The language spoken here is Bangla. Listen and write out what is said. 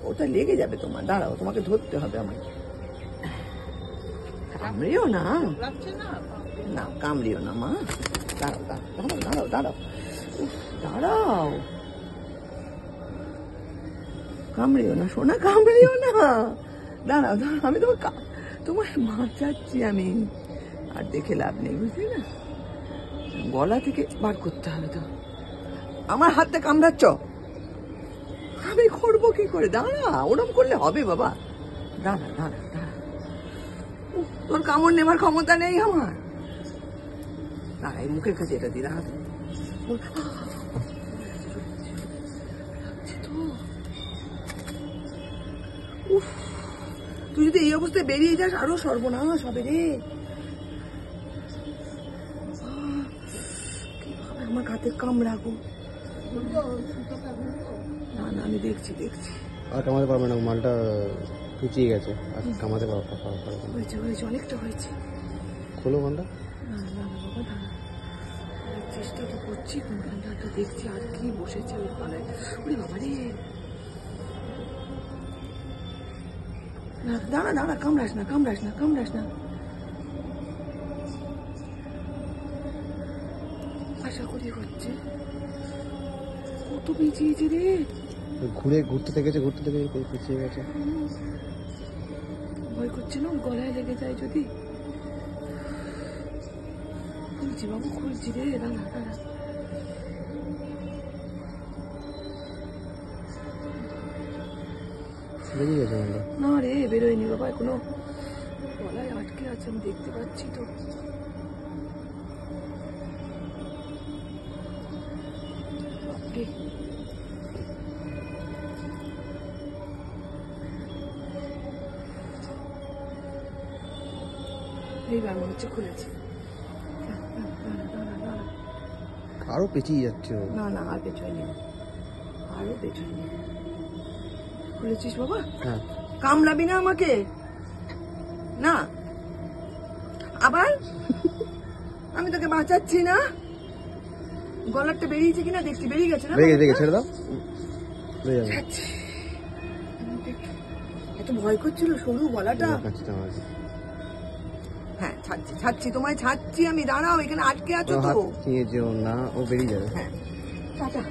ওটা লেগে যাবে তোমার, দাঁড়াও, তোমাকে ধরতে হবে আমাকে। কামড়িও না, না কামড়িও না মা, দাঁড়াও দাঁড়াও দাঁড়াও দাঁড়াও দাঁড়াও, কামড়িও না সোনা, কামড়িও না, দাঁড়াও দাঁড়াও, আমি তোমার বাঁচাচ্ছি আমি। আর দেখে লাভ নেই, বুঝলি না, গলা থেকে বার করতে হবে তো। আমার হাতে কামড়াচ্ছ, আমি করবো কি করে? দাঁড়া, ওরম করলে হবে বাবা, দাঁড়া দাঁড়া দাঁড়া, তোর কামড় নেবার ক্ষমতা নেই আমার। দাঁড়া, এই মুখের কাছে এটা দিয়ে দাঁড়া, তুই যদি এই অবস্থায় বেরিয়ে যাস আরো সর্বনাশ হবে রে। আমার হাতে কামড়াগো, না না আমি দেখছি দেখছি। আর কামাতে পারবে না, মালটা কুচিয়ে গেছে, আর কামাতে পারবে। হয়েছে হয়েছে, অনেকটা হয়েছে। খোলো মালটা। না না বাবা, দাঁড়া, চেষ্টা তো করছি, কোনখানটা দেখছি আর কি বসেছে ওই গলায়। ওরে বাবা রে, দাঁড়া দাঁড়া, কামড়াস না কামড়াস না কামড়াস না। আশা করি হচ্ছে, কত পেঁচিয়েছে রে, ঘুরতে থেকেছে পিছিয়ে গেছে। ভয় করছে না গলায় লেগে যায় যদি? খুলছি বাবু, খুলছি রে, দাঁড়া দাঁড়া। বেরিয়ে গেছে মালটা? না রে, বেরোয়নি বাবা এখনো, গলায় আটকে আছে, আমি দেখতে পাচ্ছি তো। এইবার মনে হচ্ছে খুলেছে। আরো পেঁচিয়ে যাচ্ছে। না না, আর পেছয়নি, আরো পেছয়নি। খুলেছিস বাবা? হ্যাঁ। কামড়াবি না আমাকে না আবার? আমি তোকে বাঁচাচ্ছি না, গলারটা বেরিয়েছে কিনা দেখছি, বেরিয়ে গেছে না? বেরিয়ে ছেড়ে দাও, এত ভয় করছিল সরু গলাটা। হ্যাঁ ছাড়ছি ছাড়ছি, তোমায় ছাড়ছি আমি, দাঁড়াও, এখানে আটকে আছো তো। না, ও বেরিয়ে যাবে। হ্যাঁ টাটা।